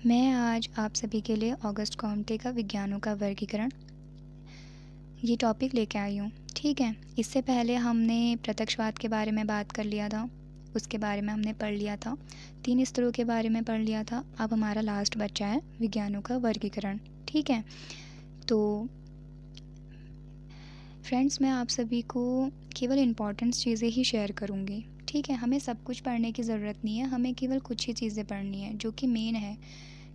मैं आज आप सभी के लिए ऑगस्ट कॉम्टे का विज्ञानों का वर्गीकरण ये टॉपिक लेके आई हूँ। ठीक है, इससे पहले हमने प्रत्यक्षवाद के बारे में बात कर लिया था, उसके बारे में हमने पढ़ लिया था, 3 स्तरों के बारे में पढ़ लिया था। अब हमारा लास्ट बचा है विज्ञानों का वर्गीकरण। ठीक है, तो फ्रेंड्स मैं आप सभी को केवल इम्पॉर्टेंट चीज़ें ही शेयर करूँगी। ठीक है, हमें सब कुछ पढ़ने की ज़रूरत नहीं है, हमें केवल कुछ ही चीज़ें पढ़नी है जो कि मेन है।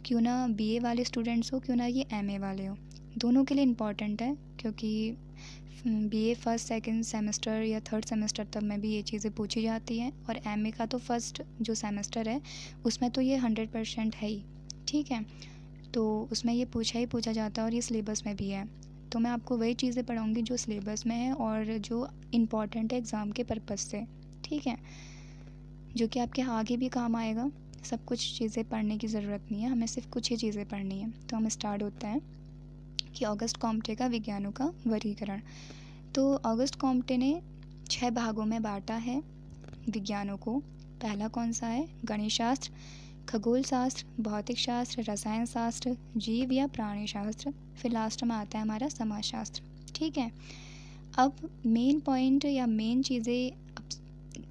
क्यों ना बीए वाले स्टूडेंट्स हो, क्यों ना ये एमए वाले हो, दोनों के लिए इम्पॉर्टेंट है। क्योंकि बीए फर्स्ट सेकंड सेमेस्टर या थर्ड सेमेस्टर तक में भी ये चीज़ें पूछी जाती हैं, और एमए का तो फर्स्ट जो सेमेस्टर है उसमें तो ये 100% है ही। ठीक है, तो उसमें ये पूछा ही पूछा जाता है और ये सिलेबस में भी है। तो मैं आपको वही चीज़ें पढ़ाऊँगी जो सिलेबस में है और जो इम्पॉर्टेंट है एग्ज़ाम के पर्पज़ से। ठीक है, जो कि आपके आगे भी काम आएगा। सब कुछ चीज़ें पढ़ने की ज़रूरत नहीं है, हमें सिर्फ कुछ ही चीज़ें पढ़नी है। तो हम स्टार्ट होते हैं कि ऑगस्ट कॉम्टे का विज्ञानों का वर्गीकरण। तो ऑगस्ट कॉम्टे ने 6 भागों में बांटा है विज्ञानों को। पहला कौन सा है? गणित शास्त्र, खगोल शास्त्र, भौतिक शास्त्र, रसायन शास्त्र, जीव या प्राणी शास्त्र, फिर लास्ट में आता है हमारा समाजशास्त्र। ठीक है, अब मेन पॉइंट या मेन चीज़ें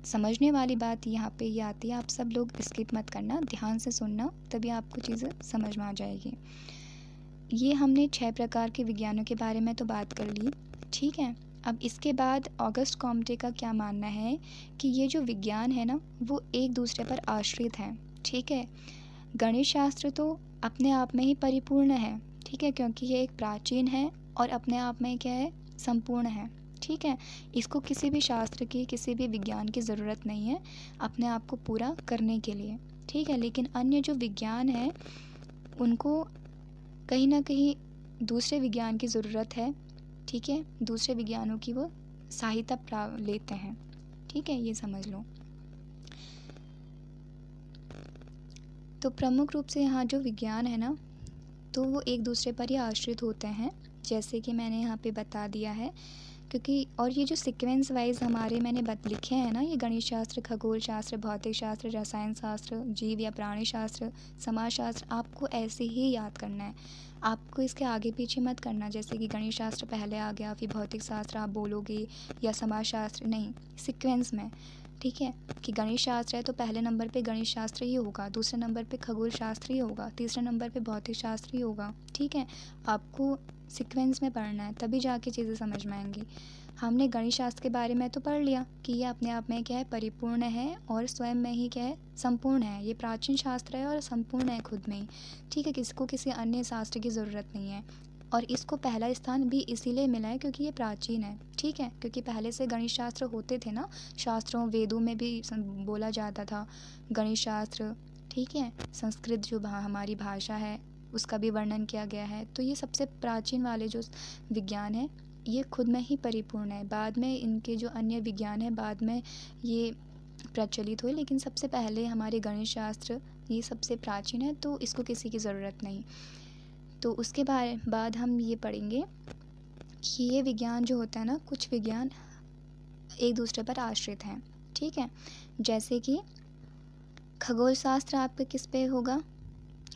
समझने वाली बात यहाँ पे ये आती है। आप सब लोग स्किप मत करना, ध्यान से सुनना, तभी आपको चीज़ें समझ में आ जाएगी। ये हमने 6 प्रकार के विज्ञानों के बारे में तो बात कर ली। ठीक है, अब इसके बाद ऑगस्ट कॉम्टे का क्या मानना है कि ये जो विज्ञान है ना वो एक दूसरे पर आश्रित हैं। ठीक है, गणित शास्त्र तो अपने आप में ही परिपूर्ण है। ठीक है, क्योंकि ये एक प्राचीन है और अपने आप में क्या है, संपूर्ण है। ठीक है, इसको किसी भी शास्त्र की, किसी भी विज्ञान की ज़रूरत नहीं है अपने आप को पूरा करने के लिए। ठीक है, लेकिन अन्य जो विज्ञान है उनको कहीं ना कहीं दूसरे विज्ञान की ज़रूरत है। ठीक है, दूसरे विज्ञानों की वो सहायता लेते हैं। ठीक है, ये समझ लो। तो प्रमुख रूप से यहाँ जो विज्ञान है ना तो वो एक दूसरे पर ही आश्रित होते हैं, जैसे कि मैंने यहाँ पे बता दिया है। क्योंकि और ये जो सीक्वेंस वाइज हमारे मैंने लिखे हैं ना, ये गणित शास्त्र, खगोल शास्त्र, भौतिक शास्त्र, रसायन शास्त्र, जीव या प्राणी शास्त्र, समाजशास्त्र, आपको ऐसे ही याद करना है। आपको इसके आगे पीछे मत करना, जैसे कि गणित शास्त्र पहले आ गया फिर भौतिक शास्त्र आप बोलोगे या समाजशास्त्र, नहीं, सीक्वेंस में। ठीक है, कि गणित शास्त्र है तो पहले नंबर पे गणित शास्त्र ही होगा, दूसरे नंबर पे खगोल शास्त्र ही होगा, तीसरे नंबर पे भौतिक शास्त्र ही होगा। ठीक है, आपको सीक्वेंस में पढ़ना है, तभी जाके चीज़ें समझ में आएंगी। हमने गणित शास्त्र के बारे में तो पढ़ लिया कि ये अपने आप में क्या है, परिपूर्ण है और स्वयं में ही क्या है, संपूर्ण है। ये प्राचीन शास्त्र है और संपूर्ण है खुद में ही। ठीक है, किसको किसी अन्य शास्त्र की ज़रूरत नहीं है, और इसको पहला स्थान भी इसीलिए मिला है क्योंकि ये प्राचीन है। ठीक है, क्योंकि पहले से गणित शास्त्र होते थे ना, शास्त्रों वेदों में भी बोला जाता था गणित शास्त्र। ठीक है, संस्कृत जो हमारी भाषा है उसका भी वर्णन किया गया है। तो ये सबसे प्राचीन वाले जो विज्ञान है ये खुद में ही परिपूर्ण है। बाद में इनके जो अन्य विज्ञान है बाद में ये प्रचलित हुए, लेकिन सबसे पहले हमारे गणित शास्त्र ये सबसे प्राचीन है, तो इसको किसी की ज़रूरत नहीं। तो उसके बाद हम ये पढ़ेंगे कि ये विज्ञान जो होता है ना, कुछ विज्ञान एक दूसरे पर आश्रित हैं। ठीक है, जैसे कि खगोल शास्त्र आपका किस पे होगा,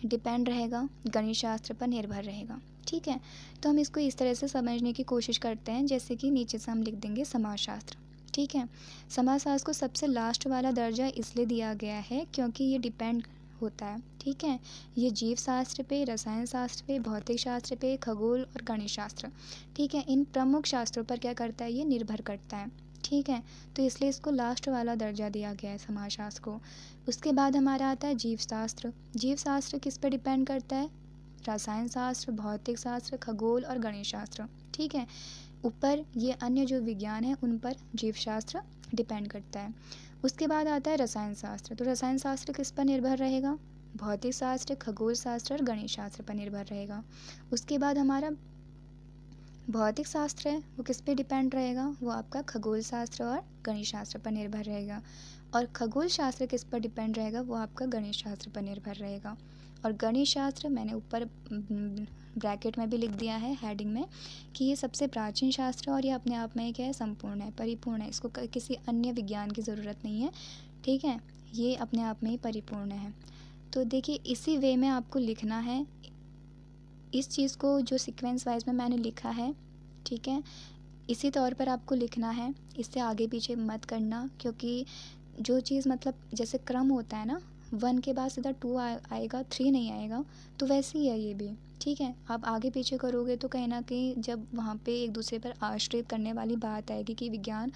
डिपेंड रहेगा, गणित शास्त्र पर निर्भर रहेगा। ठीक है, तो हम इसको इस तरह से समझने की कोशिश करते हैं, जैसे कि नीचे से हम लिख देंगे समाजशास्त्र। ठीक है, समाजशास्त्र को सबसे लास्ट वाला दर्जा इसलिए दिया गया है क्योंकि ये डिपेंड होता है। ठीक है, ये जीव शास्त्र पे, रसायन शास्त्र पे, भौतिक शास्त्र पे, खगोल और गणित शास्त्र, ठीक है, इन प्रमुख शास्त्रों पर क्या करता है, ये निर्भर करता है। ठीक है, तो इसलिए इसको लास्ट वाला दर्जा दिया गया है समाजशास्त्र को। उसके बाद हमारा आता है जीव शास्त्र। जीव शास्त्र किस पे डिपेंड करता है, रसायन शास्त्र, भौतिक शास्त्र, खगोल और गणित शास्त्र। ठीक है, ऊपर ये अन्य जो विज्ञान है उन पर जीव शास्त्र डिपेंड करता है। उसके बाद आता है रसायन शास्त्र। तो रसायन शास्त्र किस पर निर्भर रहेगा, भौतिक शास्त्र, खगोल शास्त्र और गणित शास्त्र पर निर्भर रहेगा। उसके बाद हमारा भौतिक शास्त्र है, वो किस पे डिपेंड रहेगा, वो आपका खगोल शास्त्र और गणित शास्त्र पर निर्भर रहेगा। और खगोल शास्त्र किस पर डिपेंड रहेगा, वो आपका गणित शास्त्र पर निर्भर रहेगा। और गणित शास्त्र मैंने ऊपर ब्रैकेट में भी लिख दिया है हेडिंग में कि ये सबसे प्राचीन शास्त्र है और ये अपने आप में क्या है, संपूर्ण है, परिपूर्ण है। इसको किसी अन्य विज्ञान की ज़रूरत नहीं है। ठीक है, ये अपने आप में ही परिपूर्ण है। तो देखिए इसी वे में आपको लिखना है, इस चीज़ को जो सीक्वेंस वाइज में मैंने लिखा है, ठीक है, इसी तौर पर आपको लिखना है, इससे आगे पीछे मत करना, क्योंकि जो चीज़ मतलब जैसे क्रम होता है ना, 1 के बाद सीधा 2 आएगा, 3 नहीं आएगा, तो वैसे ही है ये भी, ठीक है। आप आगे पीछे करोगे तो कहीं ना कहीं जब वहाँ पे एक दूसरे पर आश्रित करने वाली बात आएगी कि विज्ञान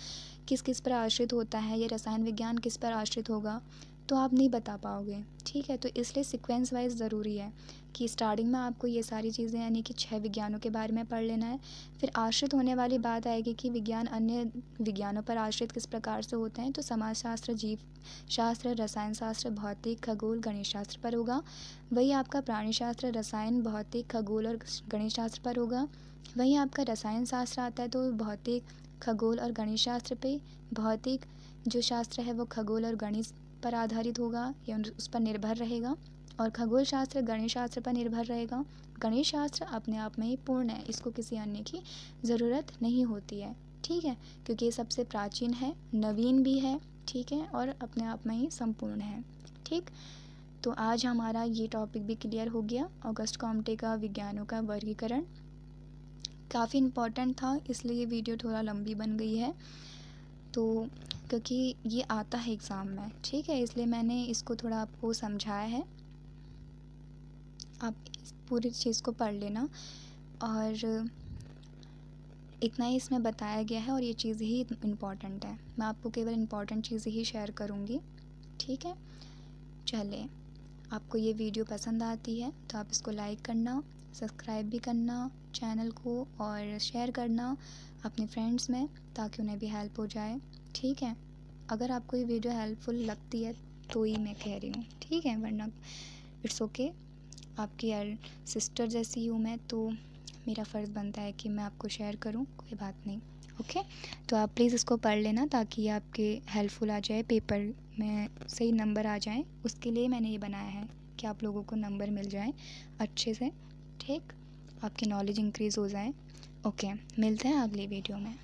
किस किस पर आश्रित होता है या रसायन विज्ञान किस पर आश्रित होगा, तो आप नहीं बता पाओगे, ठीक है। तो इसलिए सीक्वेंस वाइज ज़रूरी है कि स्टार्टिंग में आपको ये सारी चीज़ें यानी कि 6 विज्ञानों के बारे में पढ़ लेना है। फिर आश्रित होने वाली बात आएगी कि विज्ञान अन्य विज्ञानों पर आश्रित किस प्रकार से होते हैं, तो समाजशास्त्र, जीव शास्त्र, रसायन शास्त्र, भौतिक, खगोल, गणित शास्त्र पर होगा। वही आपका प्राणी शास्त्र, रसायन, भौतिक, खगोल और गणित शास्त्र पर होगा। वहीं आपका रसायन शास्त्र आता है तो भौतिक, खगोल और गणित शास्त्र पे, भौतिक जो शास्त्र है वो खगोल और गणित पर आधारित होगा या उस पर निर्भर रहेगा, और खगोल शास्त्र गणित शास्त्र पर निर्भर रहेगा। गणित शास्त्र अपने आप में ही पूर्ण है, इसको किसी अन्य की ज़रूरत नहीं होती है, ठीक है, क्योंकि ये सबसे प्राचीन है, नवीन भी है, ठीक है, और अपने आप में ही संपूर्ण है, ठीक। तो आज हमारा ये टॉपिक भी क्लियर हो गया, ऑगस्ट कॉम्टे का विज्ञानों का वर्गीकरण। काफ़ी इम्पोर्टेंट था, इसलिए ये वीडियो थोड़ा लंबी बन गई है, तो क्योंकि ये आता है एग्ज़ाम में, ठीक है, इसलिए मैंने इसको थोड़ा आपको समझाया है। आप इस पूरी चीज़ को पढ़ लेना, और इतना ही इसमें बताया गया है, और ये चीज़ ही इम्पॉर्टेंट है। मैं आपको केवल इम्पॉर्टेंट चीज़ें ही शेयर करूँगी, ठीक है। चलिए, आपको ये वीडियो पसंद आती है तो आप इसको लाइक करना, सब्सक्राइब भी करना चैनल को, और शेयर करना अपने फ्रेंड्स में, ताकि उन्हें भी हेल्प हो जाए, ठीक है। अगर आपको ये वीडियो हेल्पफुल लगती है तो ही मैं कह रही हूँ, ठीक है, वरना इट्स ओके। आपकी सिस्टर जैसी हूँ मैं, तो मेरा फ़र्ज़ बनता है कि मैं आपको शेयर करूँ, कोई बात नहीं, ओके। तो आप प्लीज़ इसको पढ़ लेना ताकि आपके हेल्पफुल आ जाए, पेपर में सही नंबर आ जाए, उसके लिए मैंने ये बनाया है कि आप लोगों को नंबर मिल जाए अच्छे से, ठीक, आपकी नॉलेज इंक्रीज़ हो जाए, ओके। मिलते हैं अगली वीडियो में।